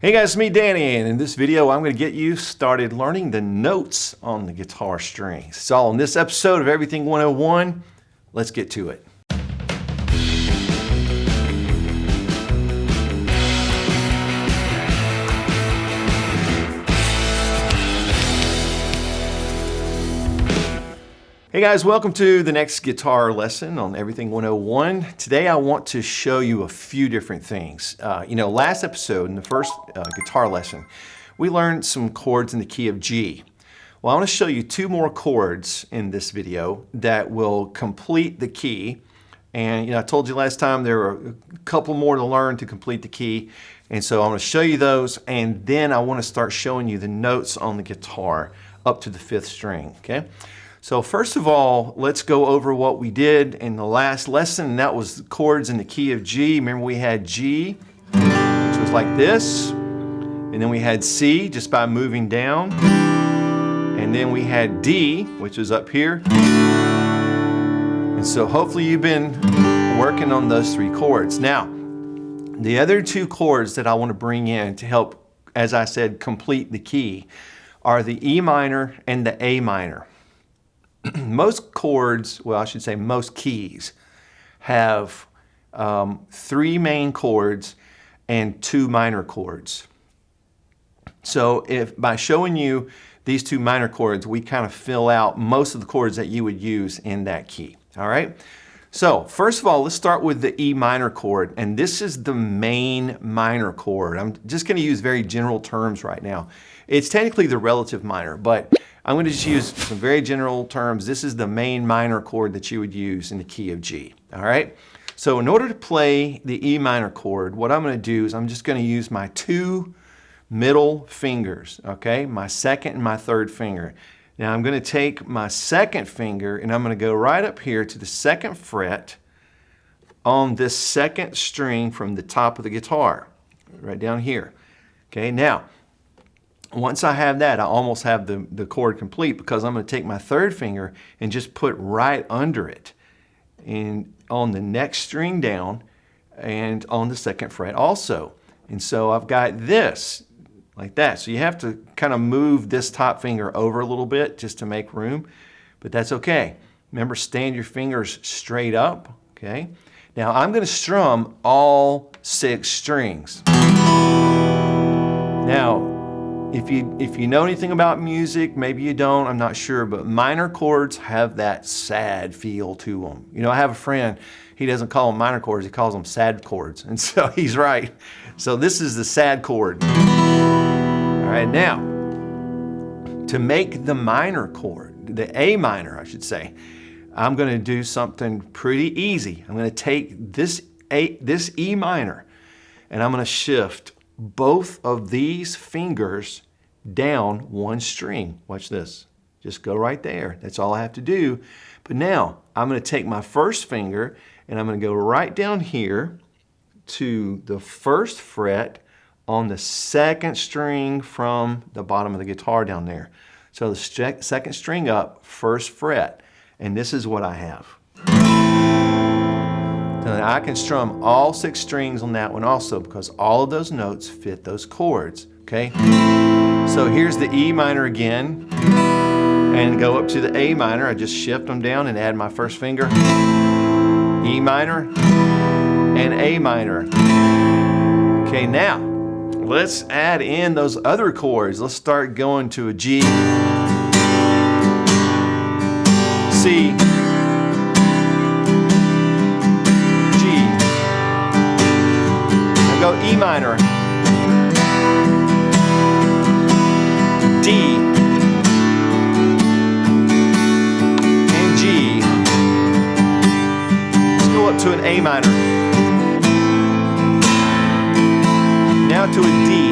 Hey guys, it's me Danny, and in this video I'm going to get you started learning the notes on the guitar strings. So in this episode of Everything 101, let's get to it. Hey guys, welcome to the next guitar lesson on Everything 101. Today I want to show you a few different things. Last episode, in the first guitar lesson, we learned some chords in the key of G. Well, I want to show you two more chords in this video that will complete the key. And I told you last time there are a couple more to learn to complete the key. And so I'm going to show you those, and then I want to start showing you the notes on the guitar up to the 5th string, okay? So first of all, let's go over what we did in the last lesson, and that was the chords in the key of G. Remember, we had G, which was like this, and then we had C just by moving down, and then we had D, which is up here. And so hopefully you've been working on those three chords. Now, the other two chords that I want to bring in to help, as I said, complete the key are the E minor and the A minor. Most chords, well, I should say most keys, have 3 main chords and 2 minor chords. So if by showing you these 2 minor chords, we kind of fill out most of the chords that you would use in that key. All right? So first of all, let's start with the E minor chord, and this is the main minor chord. I'm just going to use very general terms right now. It's technically the relative minor, but I'm going to just use some very general terms. This is the main minor chord that you would use in the key of G. All right? So in order to play the E minor chord, what I'm going to do is I'm just going to use my 2 middle fingers, okay? My 2nd and my 3rd finger. Now I'm going to take my 2nd finger and I'm going to go right up here to the 2nd fret on this 2nd string from the top of the guitar, right down here. Okay, now, once I have that, I almost have the chord complete, because I'm going to take my 3rd finger and just put right under it and on the next string down and on the 2nd fret also. And so I've got this like that. So you have to kind of move this top finger over a little bit just to make room, but that's okay. Remember, stand your fingers straight up, okay? Now I'm going to strum all 6 strings. Now, if you know anything about music, maybe you don't, I'm not sure, but minor chords have that sad feel to them. I have a friend, he doesn't call them minor chords, he calls them sad chords, and so he's right. So this is the sad chord. All right, now, to make the minor chord, the A minor, I should say, I'm going to do something pretty easy. I'm going to take this E minor, and I'm going to shift both of these fingers down 1 string. Watch this. Just go right there. That's all I have to do. But now I'm going to take my 1st finger and I'm going to go right down here to the 1st fret on the 2nd string from the bottom of the guitar down there. So the 2nd string up, 1st fret, and this is what I have. Now I can strum all 6 strings on that one also, because all of those notes fit those chords, okay? So here's the E minor again, and go up to the A minor. I just shift them down and add my 1st finger. E minor and A minor. Okay, now let's add in those other chords. Let's start going to a G, C, go E minor, D, and G. Let's go up to an A minor. Now to a D.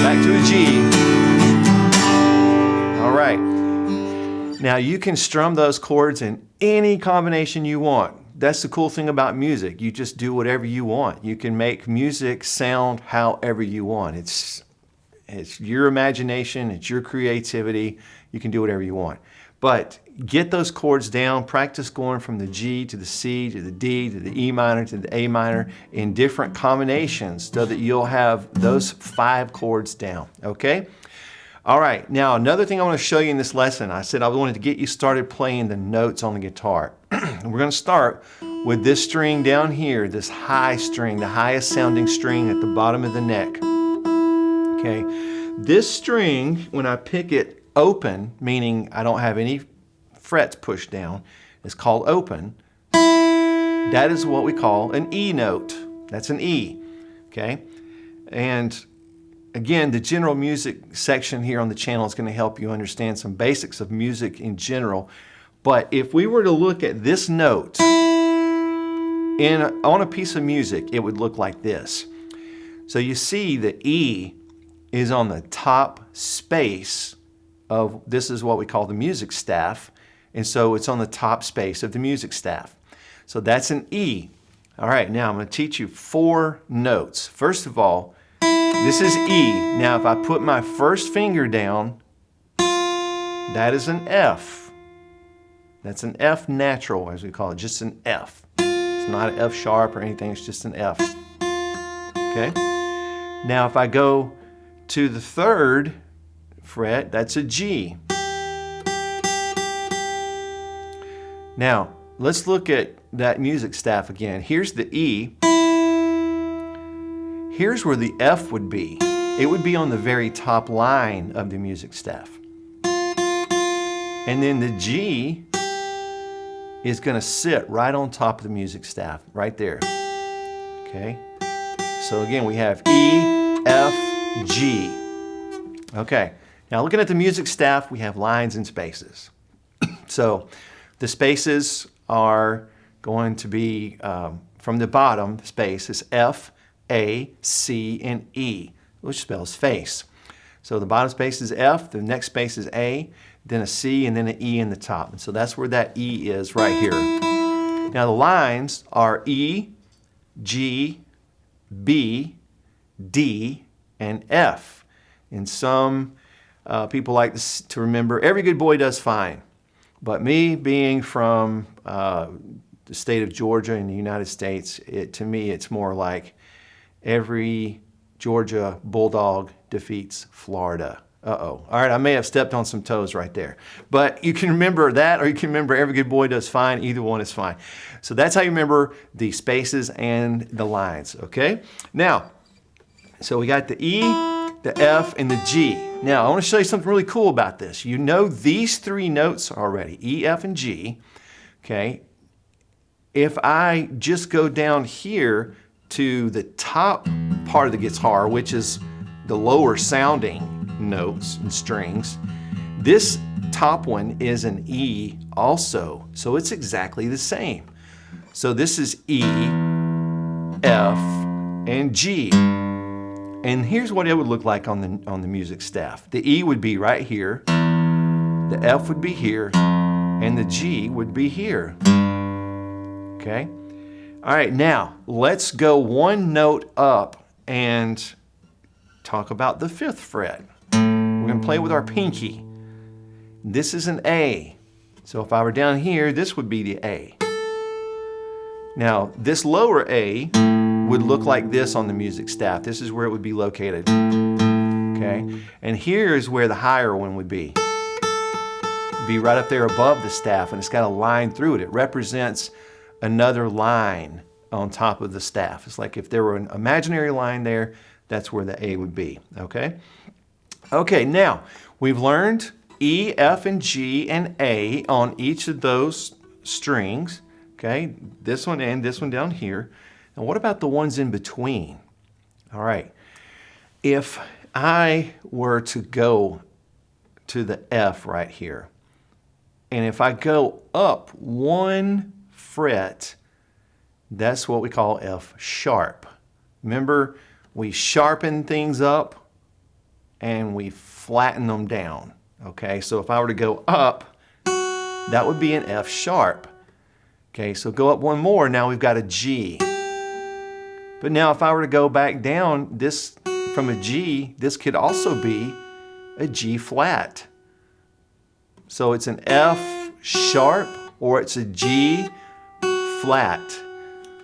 Back to a G. All right. Now you can strum those chords in any combination you want. That's the cool thing about music. You just do whatever you want. You can make music sound however you want. It's your imagination, it's your creativity. You can do whatever you want. But get those chords down, practice going from the G to the C to the D to the E minor to the A minor in different combinations so that you'll have those 5 chords down, okay? All right, now another thing I want to show you in this lesson, I said I wanted to get you started playing the notes on the guitar. We're going to start with this string down here, this high string, the highest sounding string at the bottom of the neck. Okay, this string, when I pick it open, meaning I don't have any frets pushed down, is called open. That is what we call an E note. That's an E, okay? And again, the general music section here on the channel is going to help you understand some basics of music in general. But if we were to look at this note on a piece of music, it would look like this. So you see the E is on the top space of, this is what we call the music staff. And so it's on the top space of the music staff. So that's an E. All right, now I'm going to teach you 4 notes. First of all, this is E. Now, if I put my first finger down, that is an F. That's an F natural, as we call it, just an F. It's not an F sharp or anything, it's just an F. Okay? Now, if I go to the 3rd fret, that's a G. Now, let's look at that music staff again. Here's the E. Here's where the F would be. It would be on the very top line of the music staff. And then the G is going to sit right on top of the music staff, right there. Okay? So again, we have E, F, G. Okay, now looking at the music staff, we have lines and spaces. So the spaces are going to be, from the bottom, the space is F, A, C, and E, which spells face. So the bottom space is F, the next space is A, then a C, and then an E in the top. And so that's where that E is right here. Now the lines are E, G, B, D, and F. And some people like to remember, every good boy does fine. But me being from the state of Georgia in the United States, to me it's more like every Georgia Bulldog defeats Florida. Uh-oh. All right, I may have stepped on some toes right there. But you can remember that, or you can remember every good boy does fine. Either one is fine. So that's how you remember the spaces and the lines, okay? Now, so we got the E, the F, and the G. Now, I want to show you something really cool about this. You know these 3 notes already, E, F, and G, okay? If I just go down here to the top part of the guitar, which is the lower sounding notes and strings, this top one is an E also, so it's exactly the same. So this is E, F, and G. And here's what it would look like on the music staff. The E would be right here, the F would be here, and the G would be here. Okay? All right, now let's go 1 note up and talk about the 5th fret. We're going to play with our pinky. This is an A. So if I were down here, this would be the A. Now, this lower A would look like this on the music staff. This is where it would be located. Okay? And here's where the higher one would be. Be right up there above the staff, and it's got a line through it. It represents another line on top of the staff. It's like if there were an imaginary line there, that's where the A would be, okay? Okay, now we've learned E, F, and G, and A on each of those strings, okay? This one and this one down here. And what about the ones in between? All right, if I were to go to the F right here, and if I go up 1 fret, that's what we call F sharp. Remember, we sharpen things up and we flatten them down. Okay, so if I were to go up, that would be an F sharp. Okay, so go up 1 more, now we've got a G. But now if I were to go back down, this from a G, this could also be a G flat. So it's an F sharp or it's a G flat.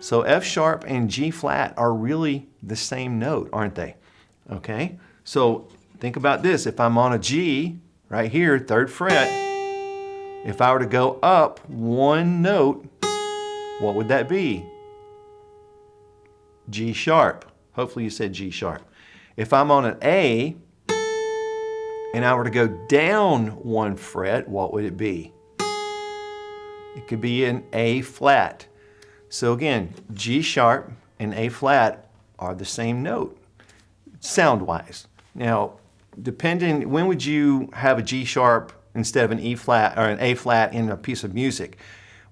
So F sharp and G flat are really the same note, aren't they? Okay, so think about this. If I'm on a G right here, 3rd fret, if I were to go up one note, what would that be? G sharp. Hopefully you said G sharp. If I'm on an A and I were to go down 1 fret, what would it be? It could be an A flat. So again, G sharp and A flat are the same note, sound-wise. Now, depending, when would you have a G sharp instead of an E flat or an A flat in a piece of music?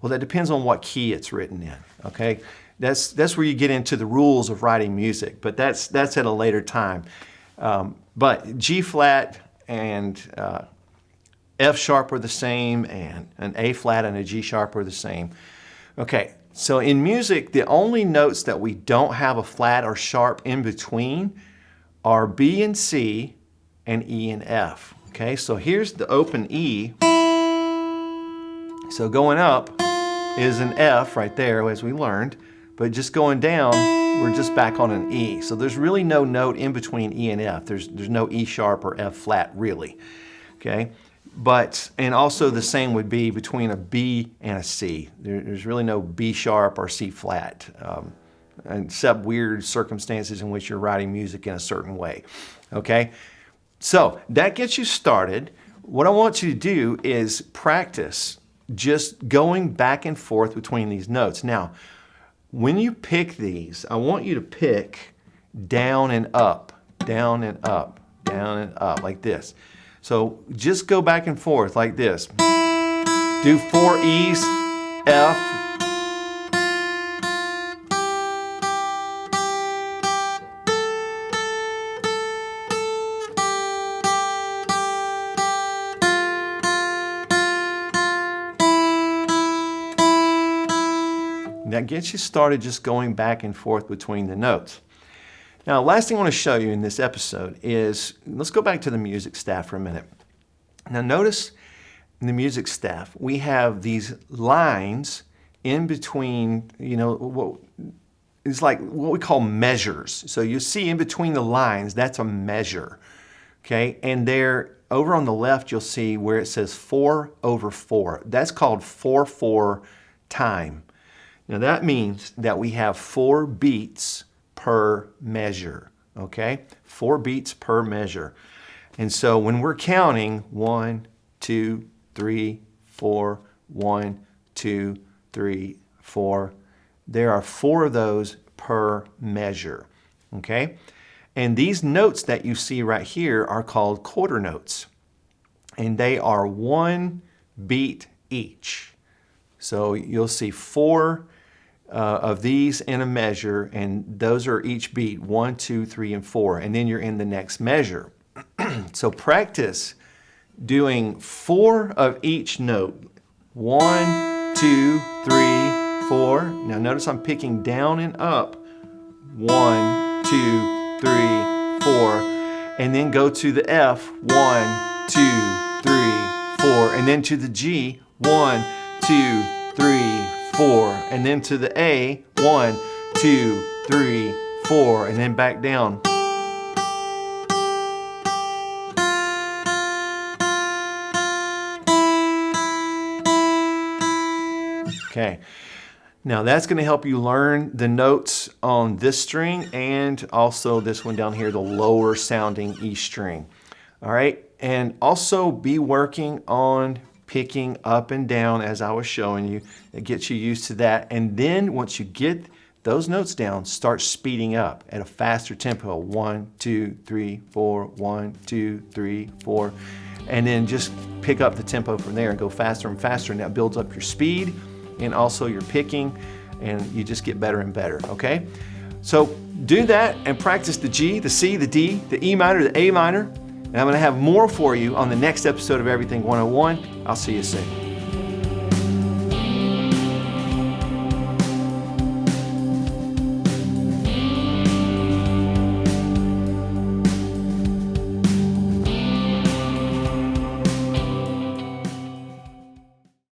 Well, that depends on what key it's written in, okay? That's where you get into the rules of writing music, but that's at a later time. But G flat and F sharp are the same, and an A flat and a G sharp are the same. Okay, so in music, the only notes that we don't have a flat or sharp in between are B and C and E and F. Okay, so here's the open E. So going up is an F right there, as we learned, but just going down, we're just back on an E. So there's really no note in between E and F. There's no E sharp or F flat, really. Okay, but, and also the same would be between a B and a C. There's really no B sharp or C flat, except weird circumstances in which you're writing music in a certain way. Okay, so that gets you started. What I want you to do is practice just going back and forth between these notes. Now, when you pick these, I want you to pick down and up, down and up, down and up, like this. So just go back and forth like this. Do 4 E's, F, that gets you started just going back and forth between the notes. Now, last thing I want to show you in this episode is, let's go back to the music staff for a minute. Now notice in the music staff, we have these lines in between, it's like what we call measures. So you see in between the lines, that's a measure, okay? And there, over on the left, you'll see where it says 4/4. That's called 4/4 time. Now that means that we have 4 beats per measure, okay? 4 beats per measure. And so when we're counting 1, 2, 3, 4, 1, 2, 3, 4, there are 4 of those per measure, okay? And these notes that you see right here are called quarter notes. And they are 1 beat each. So you'll see 4 of these in a measure, and those are each beat, 1, 2, 3, and 4, and then you're in the next measure. So practice doing 4 of each note. 1, 2, 3, 4. Now notice I'm picking down and up. 1, 2, 3, 4, and then go to the F. 1, 2, 3, 4, and then to the G. 1, 2, 3, 4, and then to the A, 1, 2, 3, 4, and then back down. Okay, now that's going to help you learn the notes on this string and also this one down here, the lower sounding E string. All right, and also be working on picking up and down as I was showing you. It gets you used to that. And then once you get those notes down, start speeding up at a faster tempo. 1, 2, 3, 4, 1, 2, 3, 4. And then just pick up the tempo from there and go faster and faster. And that builds up your speed and also your picking, and you just get better and better, okay? So do that and practice the G, the C, the D, the E minor, the A minor. And I'm going to have more for you on the next episode of Everything 101. I'll see you soon.